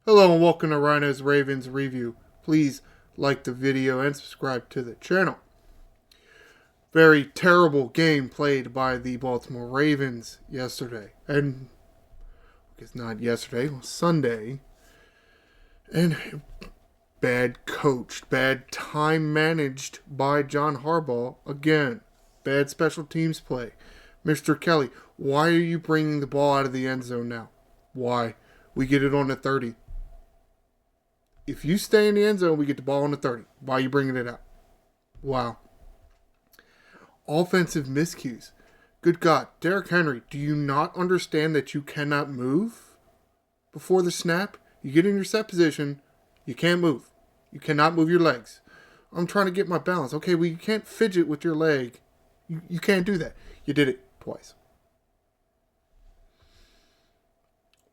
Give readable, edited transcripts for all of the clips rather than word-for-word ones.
Hello and welcome to Ryno's Ravens Review. Please like the video and subscribe to the channel. Very terrible game played by the Baltimore Ravens yesterday. And, it's not yesterday, it was Sunday. And bad coached, bad time managed by John Harbaugh again. Bad special teams play. Mr. Kelly, why are you bringing the ball out of the end zone now? Why? We get it on the 30. If you stay in the end zone, we get the ball on the 30. Why are you bringing it out? Wow. Offensive miscues. Good God. Derick Henry, do you not understand that you cannot move before the snap? You get in your set position, you can't move. You cannot move your legs. I'm trying to get my balance. Okay, well, you can't fidget with your leg. You can't do that. You did it twice.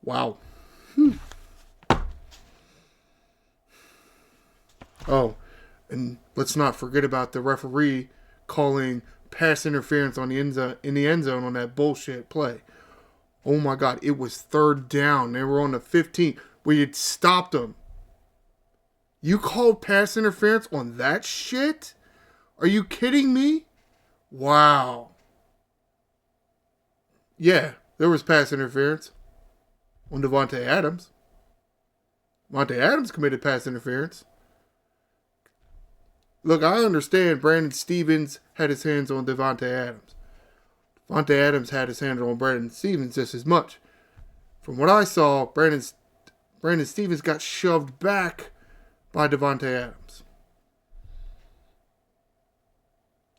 Wow. Oh, and let's not forget about the referee calling pass interference on the in the end zone on that bullshit play. Oh my God, it was third down. They were on the 15. We had stopped them. You called pass interference on that shit? Are you kidding me? Wow. Yeah, there was pass interference on Davante Adams. Davante Adams committed pass interference. Look, I understand Brandon Stevens had his hands on Davante Adams. Davante Adams had his hands on Brandon Stevens just as much. From what I saw, Brandon Stevens got shoved back by Davante Adams.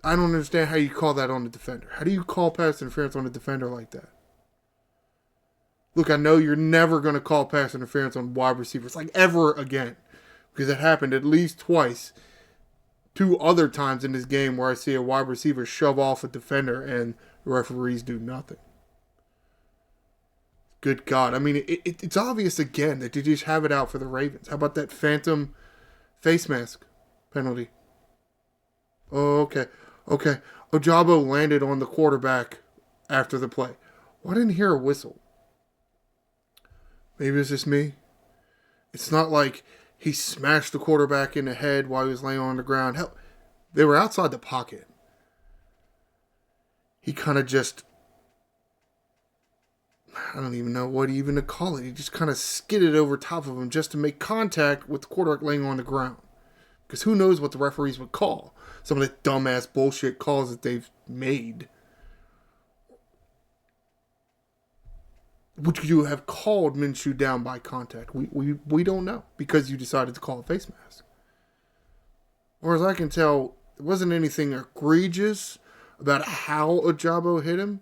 I don't understand how you call that on the defender. How do you call pass interference on a defender like that? Look, I know you're never going to call pass interference on wide receivers, like ever again. Because it happened at least twice. Two other times in this game where I see a wide receiver shove off a defender and the referees do nothing. Good God. I mean, it's obvious again that you just have it out for the Ravens. How about that phantom face mask penalty? Oh, okay. Ojabo landed on the quarterback after the play. Well, I didn't hear a whistle. Maybe it's just me. It's not like he smashed the quarterback in the head while he was laying on the ground. Hell, they were outside the pocket. He kind of just, I don't even know what even to call it. He just kind of skidded over top of him just to make contact with the quarterback laying on the ground. Because who knows what the referees would call. Some of the dumbass bullshit calls that they've made. Would you have called Minshew down by contact? We don't know because you decided to call a face mask. Or as I can tell, there wasn't anything egregious about how Ojabo hit him.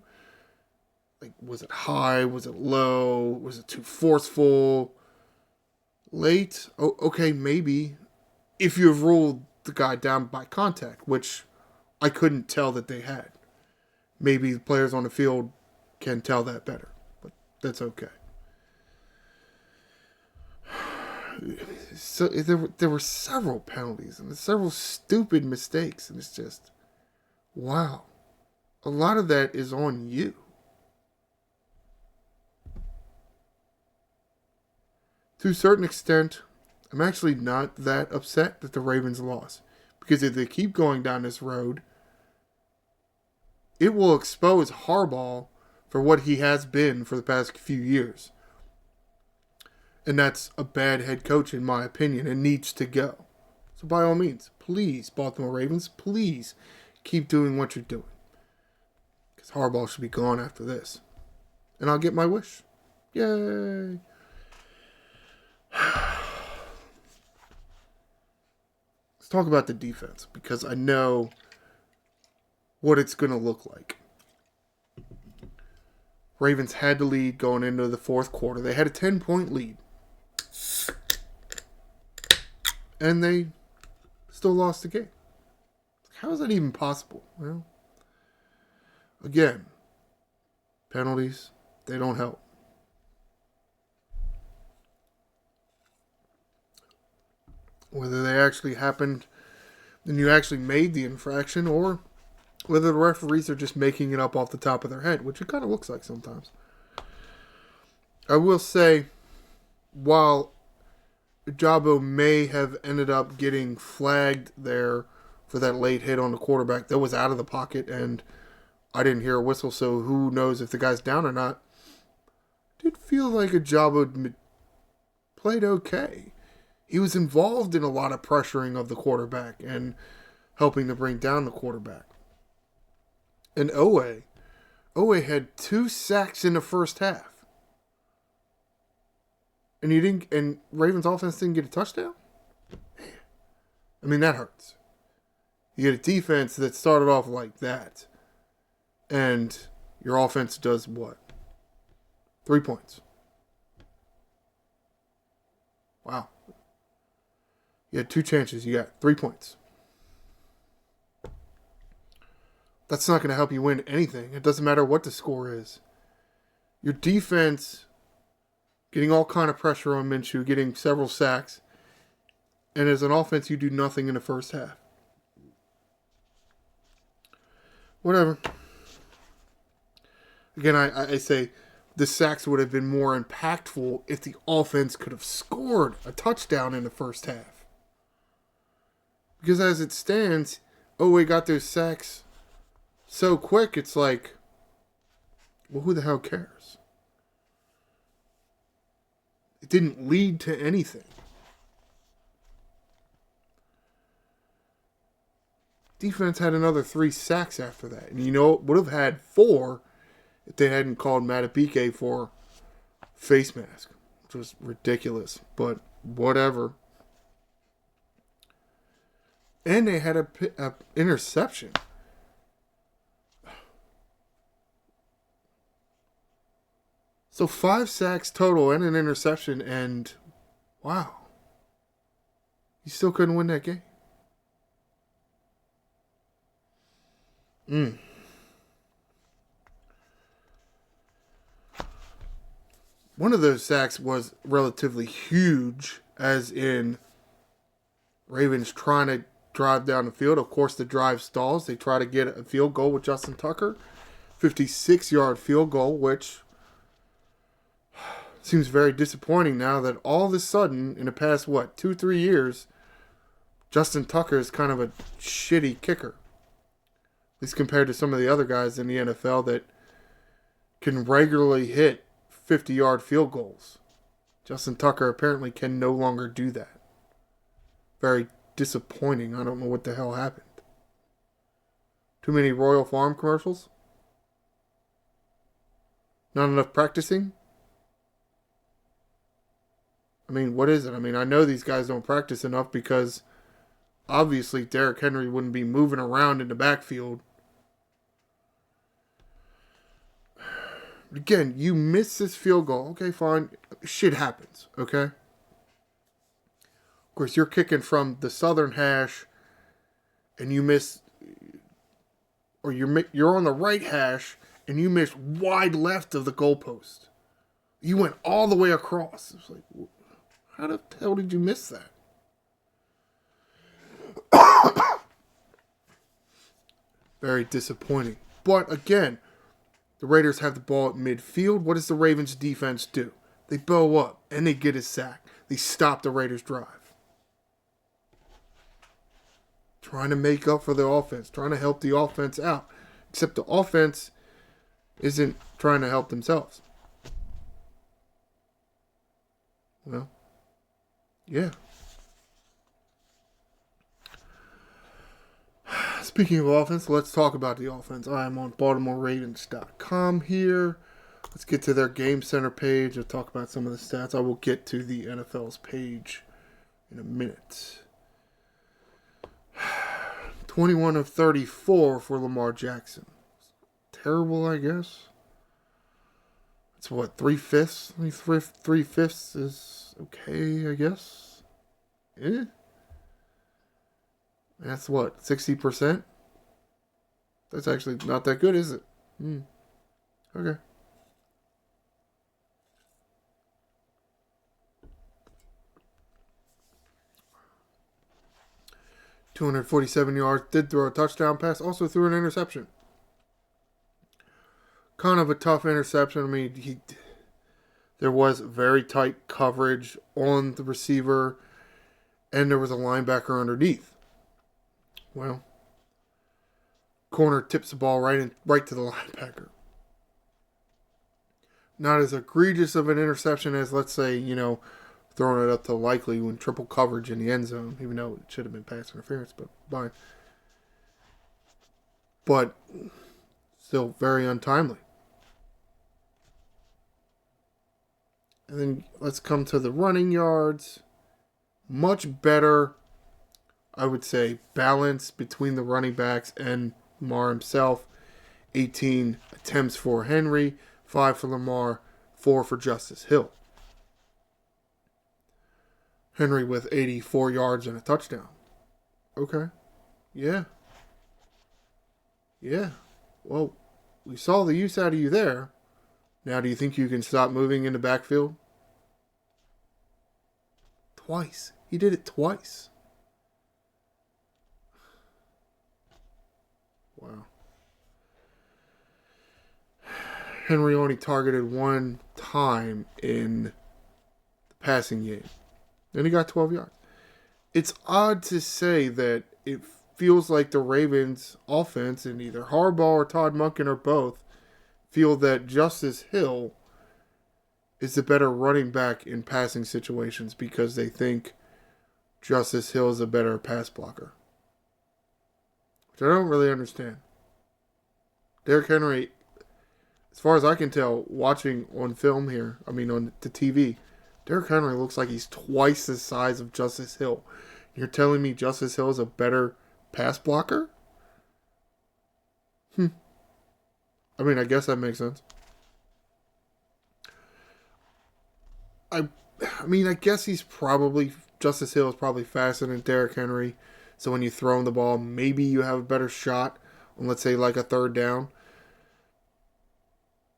Like, was it high? Was it low? Was it too forceful? Late? Oh, okay, maybe. If you have ruled the guy down by contact, which I couldn't tell that they had. Maybe the players on the field can tell that better. That's okay. So there were several penalties and several stupid mistakes, and it's just, wow. A lot of that is on you. To a certain extent, I'm actually not that upset that the Ravens lost. Because if they keep going down this road, it will expose Harbaugh for what he has been for the past few years. And that's a bad head coach in my opinion and needs to go. So by all means, please, Baltimore Ravens, please keep doing what you're doing. Because Harbaugh should be gone after this. And I'll get my wish. Yay. Let's talk about the defense because I know what it's going to look like. Ravens had the lead going into the fourth quarter. They had a 10-point lead. And they still lost the game. How is that even possible? Well, again, penalties, they don't help. Whether they actually happened and you actually made the infraction or whether the referees are just making it up off the top of their head, which it kind of looks like sometimes. I will say, while Jabo may have ended up getting flagged there for that late hit on the quarterback. That was out of the pocket, and I didn't hear a whistle, so who knows if the guy's down or not. Did feel like Jabo played okay. He was involved in a lot of pressuring of the quarterback and helping to bring down the quarterback. And Owe had 2 sacks in the first half. And Ravens offense didn't get a touchdown? Man. I mean, that hurts. You get a defense that started off like that. And your offense does what? 3 points. Wow. You had 2 chances. You got 3 points. That's not going to help you win anything. It doesn't matter what the score is. Your defense getting all kind of pressure on Minshew, getting several sacks. And as an offense, you do nothing in the first half. Whatever. Again, I say the sacks would have been more impactful if the offense could have scored a touchdown in the first half. Because as it stands, we got those sacks so quick, it's like, well, who the hell cares? It didn't lead to anything. Defense had another 3 sacks after that. And would have had 4 if they hadn't called Matabike for face mask, which was ridiculous. But whatever. And they had a interception. So 5 sacks total and an interception, and wow. You still couldn't win that game. One of those sacks was relatively huge, as in Ravens trying to drive down the field. Of course, the drive stalls. They try to get a field goal with Justin Tucker. 56-yard field goal, which seems very disappointing now that all of a sudden, in the past, 2-3 years, Justin Tucker is kind of a shitty kicker. At least compared to some of the other guys in the NFL that can regularly hit 50-yard field goals. Justin Tucker apparently can no longer do that. Very disappointing. I don't know what the hell happened. Too many Royal Farm commercials? Not enough practicing? I mean, what is it? I mean, I know these guys don't practice enough because obviously Derick Henry wouldn't be moving around in the backfield. Again, you miss this field goal. Okay, fine. Shit happens, okay? Of course, you're kicking from the southern hash and you miss, or you're on the right hash and you miss wide left of the goalpost. You went all the way across. It's like, how the hell did you miss that? Very disappointing. But again, the Raiders have the ball at midfield. What does the Ravens defense do? They bow up and they get a sack. They stop the Raiders' drive. Trying to make up for the offense. Trying to help the offense out. Except the offense isn't trying to help themselves. Well, yeah. Speaking of offense, let's talk about the offense. I am on BaltimoreRavens.com here. Let's get to their Game Center page. I'll talk about some of the stats. I will get to the NFL's page in a minute. 21 of 34 for Lamar Jackson. Terrible, I guess. It's what, 3/5? 3/5 is okay, I guess. Eh? That's what, 60%? That's actually not that good, is it? Okay. .247 yards, did throw a touchdown pass, also threw an interception. Kind of a tough interception. I mean, there was very tight coverage on the receiver. and there was a linebacker underneath. Well, corner tips the ball right to the linebacker. Not as egregious of an interception as, let's say, throwing it up to Likely when triple coverage in the end zone, even though it should have been pass interference, but fine. But still very untimely. And then let's come to the running yards. Much better, I would say, balance between the running backs and Lamar himself. 18 attempts for Henry, 5 for Lamar, 4 for Justice Hill. Henry with 84 yards and a touchdown. Okay. Yeah. Well, we saw the use out of you there. Now, do you think you can stop moving in the backfield? Twice. He did it twice. Wow. Henry only targeted one time in the passing game. Then he got 12 yards. It's odd to say that it feels like the Ravens offense, and either Harbaugh or Todd Monken or both, feel that Justice Hill is the better running back in passing situations because they think Justice Hill is a better pass blocker. Which I don't really understand. Derick Henry, as far as I can tell, watching on film here, on the TV, Derick Henry looks like he's twice the size of Justice Hill. You're telling me Justice Hill is a better pass blocker? I guess that makes sense. I guess Justice Hill is probably faster than Derick Henry. So when you throw him the ball, maybe you have a better shot on, let's say, like a third down.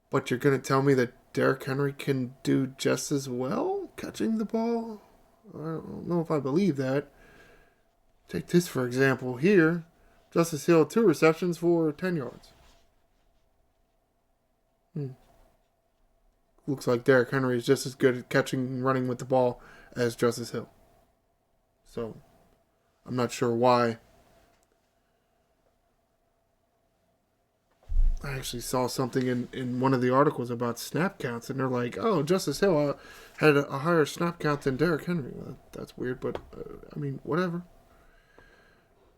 But you're going to tell me that Derick Henry can do just as well catching the ball? I don't know if I believe that. Take this for example here. Justice Hill, 2 receptions for 10 yards. Looks like Derick Henry is just as good at catching and running with the ball as Justice Hill. So, I'm not sure why. I actually saw something in one of the articles about snap counts, and they're like, oh, Justice Hill had a higher snap count than Derick Henry. Well, that's weird, but, whatever.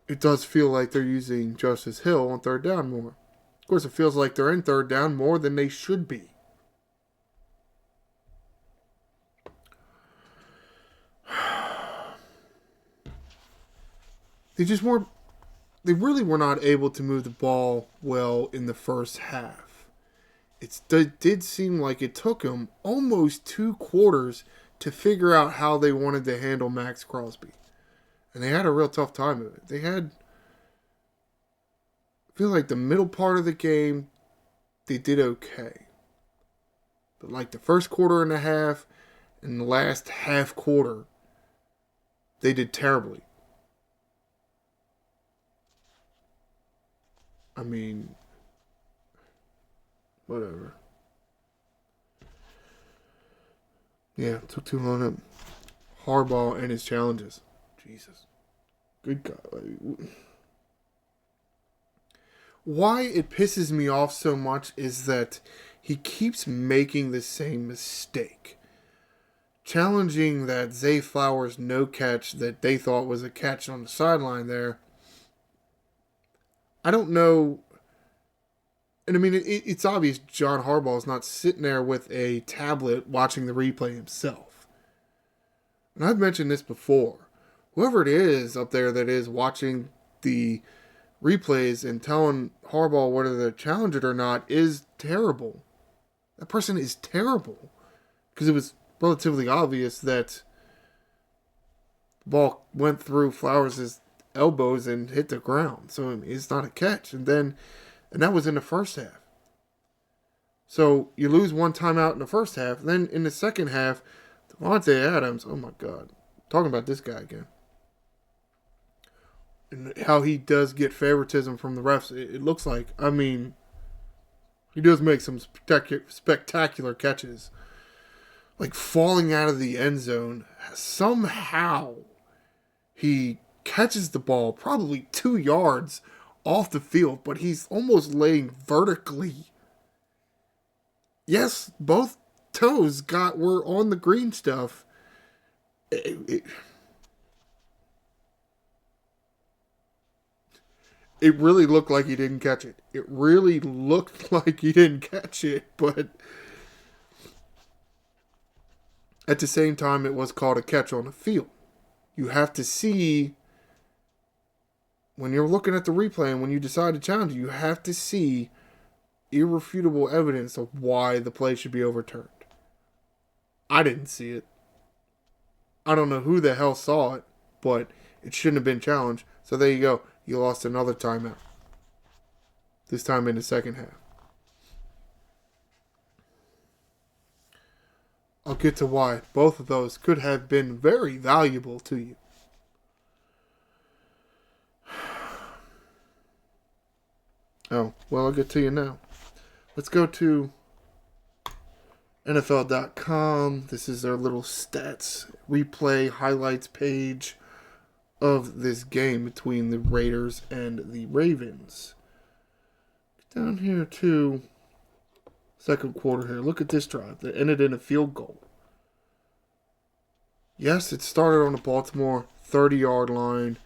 It does feel like they're using Justice Hill on third down more. Of course, it feels like they're in third down more than they should be. They really were not able to move the ball well in the first half. It did seem like it took them almost 2 quarters to figure out how they wanted to handle Max Crosby. And they had a real tough time of it. I feel like the middle part of the game, they did okay. But like the first quarter and a half and the last half quarter, they did terribly. Whatever. Yeah, it took too long. Harbaugh and his challenges. Jesus. Good God. Why it pisses me off so much is that he keeps making the same mistake. Challenging that Zay Flowers no catch that they thought was a catch on the sideline there. I don't know. And it's obvious John Harbaugh is not sitting there with a tablet watching the replay himself. And I've mentioned this before. Whoever it is up there that is watching the replays and telling Harbaugh whether to challenge it or not is terrible. That person is terrible. Because it was relatively obvious that the ball went through Flowers' elbows and hit the ground. So it's not a catch. And that was in the first half. So you lose one timeout in the first half. Then in the second half, Devontae Adams, oh my God. Talking about this guy again. And how he does get favoritism from the refs. It looks like, he does make some spectacular catches. Like falling out of the end zone somehow He catches the ball probably 2 yards off the field, but he's almost laying vertically. Yes, both toes were on the green stuff. It really looked like he didn't catch it. It really looked like he didn't catch it, but at the same time, it was called a catch on the field. You have to see, when you're looking at the replay and when you decide to challenge it, you have to see irrefutable evidence of why the play should be overturned. I didn't see it. I don't know who the hell saw it, but it shouldn't have been challenged. So there you go. You lost another timeout. This time in the second half. I'll get to why both of those could have been very valuable to you. Oh, well, I'll get to you now. Let's go to NFL.com. This is their little stats replay highlights page of this game between the Raiders and the Ravens. Down here to second quarter here. Look at this drive that ended in a field goal. Yes, it started on the Baltimore 30-yard line.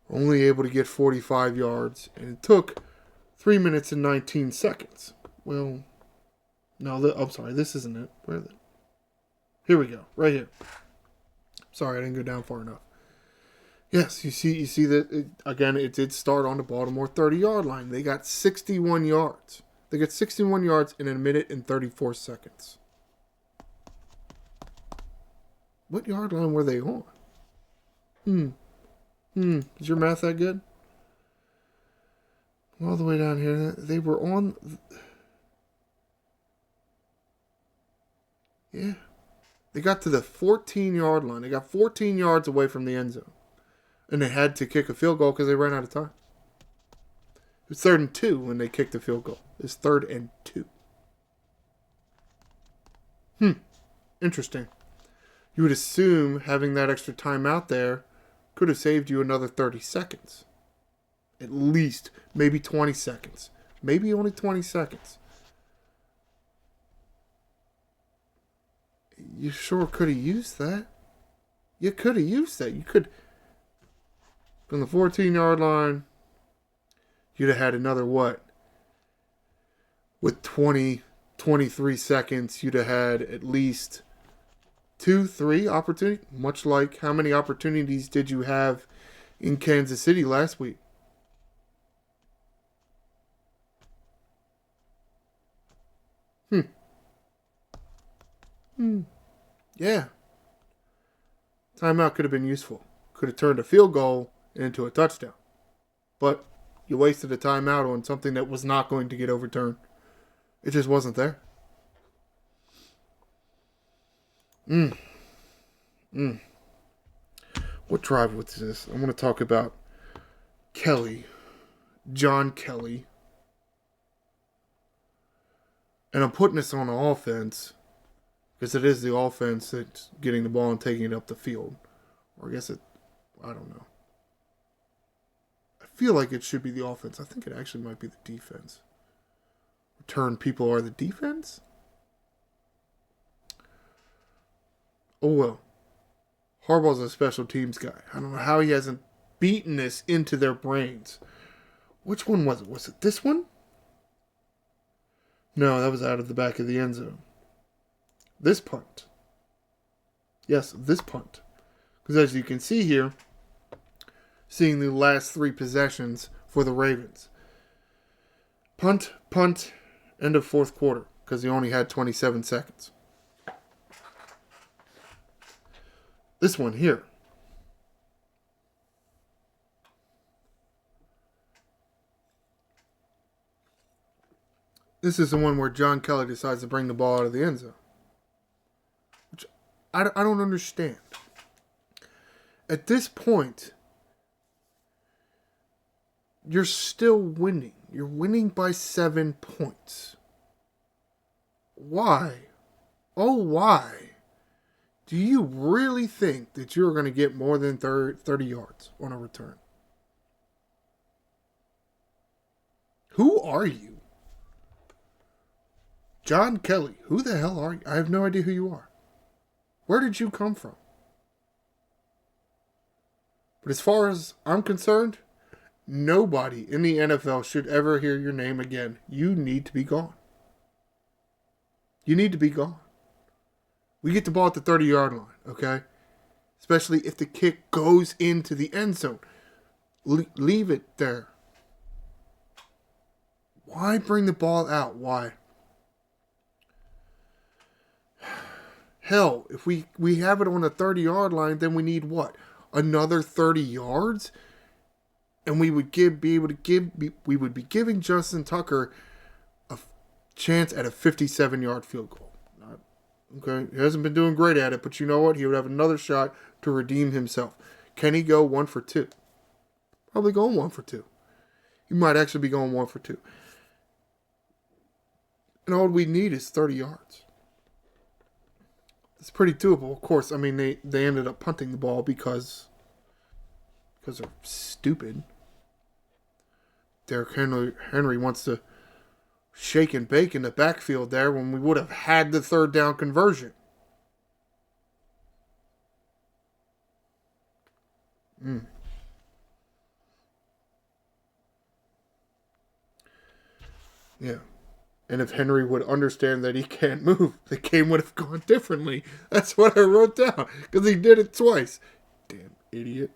Only able to get 45 yards. And it took 3 minutes and 19 seconds. Well, no, I'm sorry. This isn't it. Where is it? Here we go. Right here. Sorry, I didn't go down far enough. Yes, you see that, it did start on the Baltimore 30-yard line. They got 61 yards. They got 61 yards in a minute and 34 seconds. What yard line were they on? Is your math that good? All the way down here. They were on... Yeah. They got to the 14-yard line. They got 14 yards away from the end zone. And they had to kick a field goal because they ran out of time. It was 3rd and 2 when they kicked the field goal. It's 3rd and 2. Interesting. You would assume having that extra time out there could have saved you another 30 seconds. At least. Maybe 20 seconds. Maybe only 20 seconds. You sure could have used that. You could have used that. You could... From the 14-yard line, you'd have had another what? With 23 seconds, you'd have had at least 2-3 opportunities. Much like how many opportunities did you have in Kansas City last week? Yeah. Timeout could have been useful. Could have turned a field goal into a touchdown. But you wasted a timeout on something that was not going to get overturned. It just wasn't there. What drive was this? I want to talk about Kelly. John Kelly. And I'm putting this on the offense because it is the offense that's getting the ball and taking it up the field. Or I guess I don't know. I feel like it should be the offense. I think it actually might be the defense. Return people are the defense? Oh well. Harbaugh's a special teams guy. I don't know how he hasn't beaten this into their brains. Which one was it? Was it this one? No, that was out of the back of the end zone. This punt. Yes, this punt. Because as you can see here, seeing the last 3 possessions for the Ravens. Punt, end of 4th quarter. Because he only had 27 seconds. This one here. This is the one where John Kelly decides to bring the ball out of the end zone. Which I don't understand. At this point, you're still winning. You're winning by 7 points. Why? Oh, why? Do you really think that you're going to get more than 30 yards on a return? Who are you? John Kelly. Who the hell are you? I have no idea who you are. Where did you come from? But as far as I'm concerned, nobody in the NFL should ever hear your name again. You need to be gone. You need to be gone. We get the ball at the 30-yard line, okay? Especially if the kick goes into the end zone. Leave it there. Why bring the ball out? Why? Hell, if we have it on the 30-yard line, then we need what? Another 30 yards? And we would we would be giving Justin Tucker a chance at a 57-yard field goal. Okay, he hasn't been doing great at it, but you know what? He would have another shot to redeem himself. Can he go 1 for 2? Probably going 1 for 2. He might actually be going 1 for 2. And all we need is 30 yards. It's pretty doable. Of course, I mean, they ended up punting the ball because they're stupid. Derick Henry wants to shake and bake in the backfield there when we would have had the third down conversion. Yeah. And if Henry would understand that he can't move, the game would have gone differently. That's what I wrote down. Because he did it twice. Damn idiot.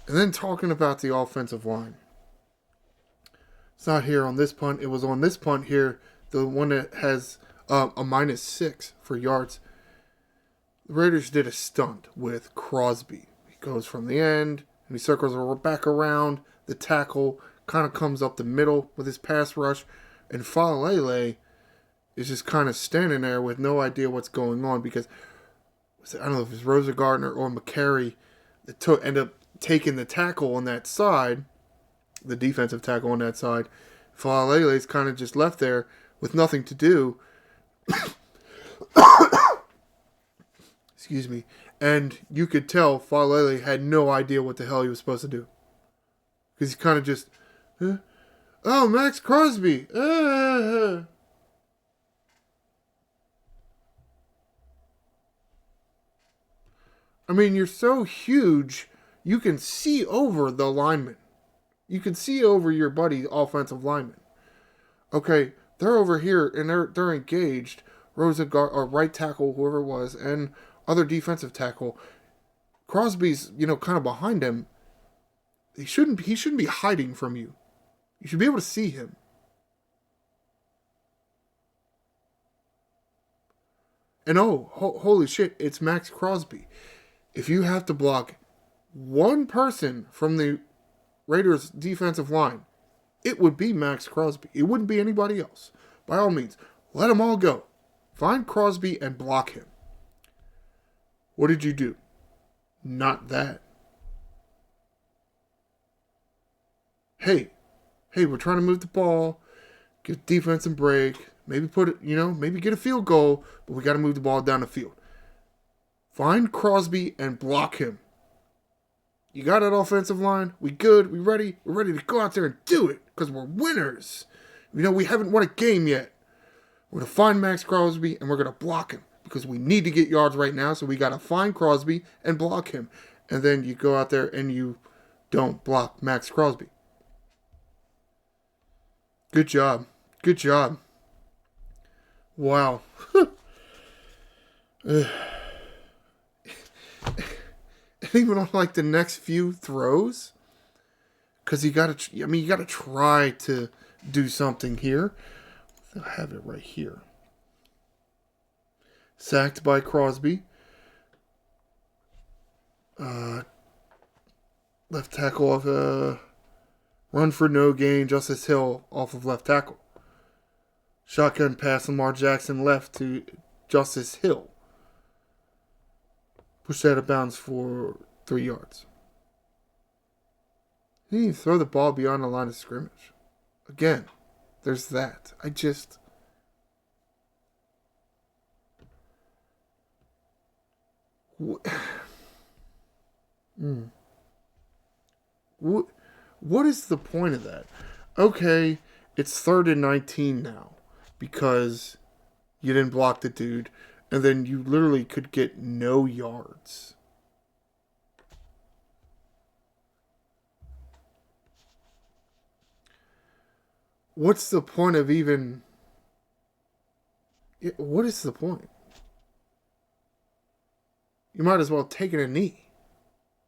And then talking about the offensive line. It's not here on this punt. It was on this punt here. The one that has a -6 for yards. The Raiders did a stunt with Crosby. He goes from the end and he circles back around. The tackle kind of comes up the middle with his pass rush. And Falele is just kind of standing there with no idea what's going on because I don't know if it's Rosa Gardner or McCary that end up taking the tackle on that side, the defensive tackle on that side. Falele's kind of just left there with nothing to do. Excuse me. And you could tell Falele had no idea what the hell he was supposed to do. Because he kind of just, oh, Max Crosby. I mean, you're so huge, you can see over the lineman. You can see over your buddy offensive lineman. Okay, they're over here and they're engaged. Rosa or right tackle, whoever it was, and other defensive tackle. Crosby's, kind of behind him. He shouldn't be hiding from you. You should be able to see him. And holy shit, it's Max Crosby. If you have to block one person from the Raiders defensive line, it would be Max Crosby. It wouldn't be anybody else. By all means, let them all go. Find Crosby and block him. What did you do? Not that. Hey, we're trying to move the ball, give defense a break, maybe put it, maybe get a field goal, but we got to move the ball down the field. Find Crosby and block him. You got that offensive line? We good? We ready? We're ready to go out there and do it because we're winners. We haven't won a game yet. We're going to find Max Crosby and we're going to block him because we need to get yards right now. So we got to find Crosby and block him. And then you go out there and you don't block Max Crosby. Good job. Good job. Wow. Even on the next few throws, because you got to try to do something here. I have it right here. Sacked by Crosby. Left tackle off run for no gain. Justice Hill off of left tackle. Shotgun pass. Lamar Jackson left to Justice Hill. Pushed out of bounds for 3 yards. He didn't even throw the ball beyond the line of scrimmage. Again, there's that. Mm. What is the point of that? Okay, it's 3rd and 19 now because you didn't block the dude, and then you literally could get no yards. What's the point of even... What is the point? You might as well have taken a knee.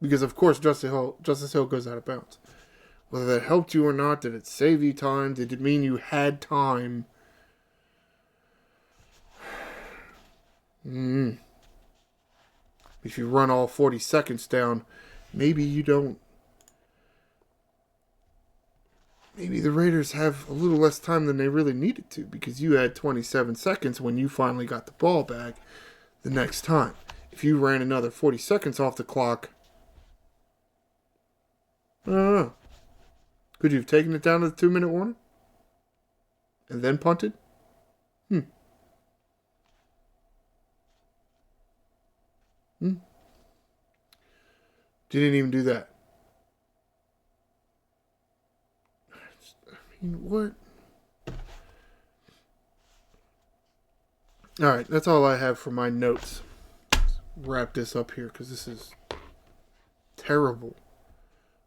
Because, of course, Justice Hill goes out of bounds. Whether that helped you or not, did it save you time? Did it mean you had time? If you run all 40 seconds down, maybe you don't. Maybe the Raiders have a little less time than they really needed to because you had 27 seconds when you finally got the ball back the next time. If you ran another 40 seconds off the clock, I don't know. Could you have taken it down to the 2-minute warning? And then punted? Didn't even do that. I mean, what? Alright, that's all I have for my notes. Let's wrap this up here because this is terrible.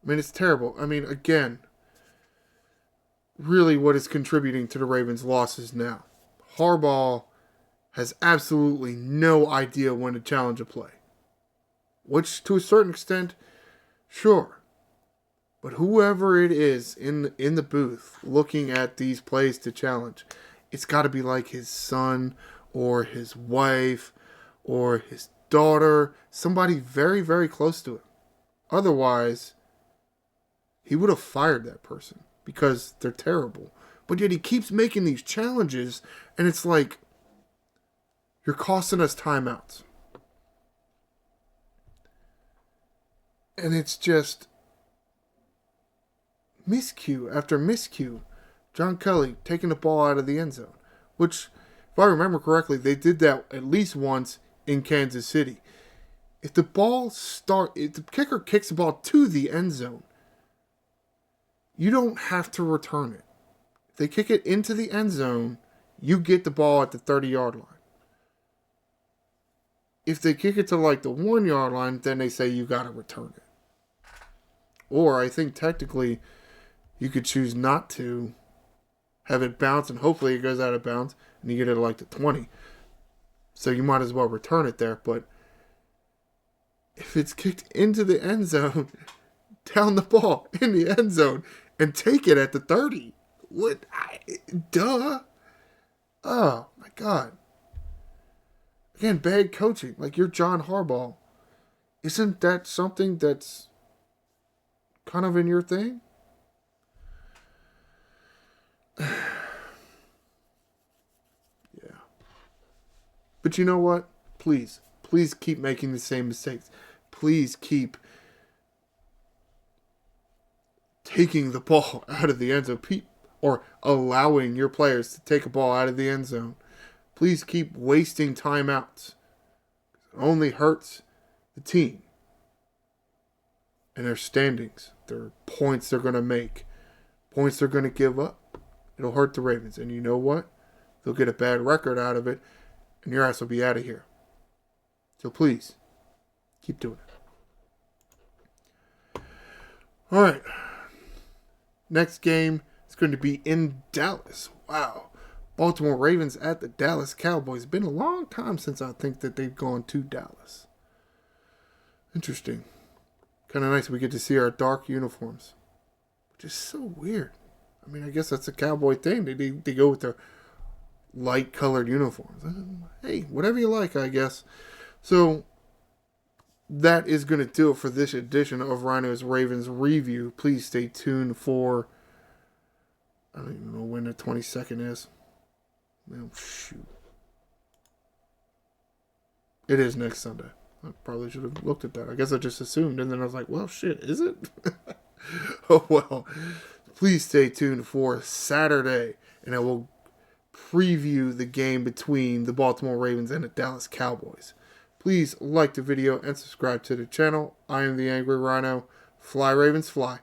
I mean, it's terrible. I mean, again, really what is contributing to the Ravens' losses now. Harbaugh has absolutely no idea when to challenge a play. Which, to a certain extent, sure. But whoever it is in the booth looking at these plays to challenge, it's got to be like his son or his wife or his daughter. Somebody very, very close to him. Otherwise, he would have fired that person because they're terrible. But yet he keeps making these challenges, and it's like, you're costing us timeouts. And it's just miscue after miscue. John Kelly taking the ball out of the end zone. Which, if I remember correctly, they did that at least once in Kansas City. If the kicker kicks the ball to the end zone, you don't have to return it. If they kick it into the end zone, you get the ball at the 30-yard line. If they kick it to like the 1-yard line, then they say you got to return it. Or I think technically you could choose not to have it bounce and hopefully it goes out of bounds and you get it at like the 20. So you might as well return it there. But if it's kicked into the end zone, down the ball in the end zone and take it at the 30. Duh. Oh my God. Again, bad coaching. Like, you're John Harbaugh. Isn't that something that's kind of in your thing? Yeah. But you know what? Please keep making the same mistakes. Please keep taking the ball out of the end zone. Or allowing your players to take a ball out of the end zone. Please keep wasting timeouts. It only hurts the team. And their standings, their points they're going to make, points they're going to give up. It'll hurt the Ravens. And you know what? They'll get a bad record out of it, and your ass will be out of here. So please, keep doing it. All right. Next game is going to be in Dallas. Wow. Baltimore Ravens at the Dallas Cowboys. Been a long time since I think that they've gone to Dallas. Interesting. Kind of nice we get to see our dark uniforms. Which is so weird. I mean, I guess that's a Cowboy thing. They go with their light-colored uniforms. Hey, whatever you like, I guess. So, that is going to do it for this edition of Ryno's Ravens Review. Please stay tuned for... I don't even know when the 22nd is. Oh, shoot. It is next Sunday. I probably should have looked at that. I guess I just assumed, and then I was like, well, shit, is it? Oh, well. Please stay tuned for Saturday, and I will preview the game between the Baltimore Ravens and the Dallas Cowboys. Please like the video and subscribe to the channel. I am the Angry Ryno. Fly Ravens fly.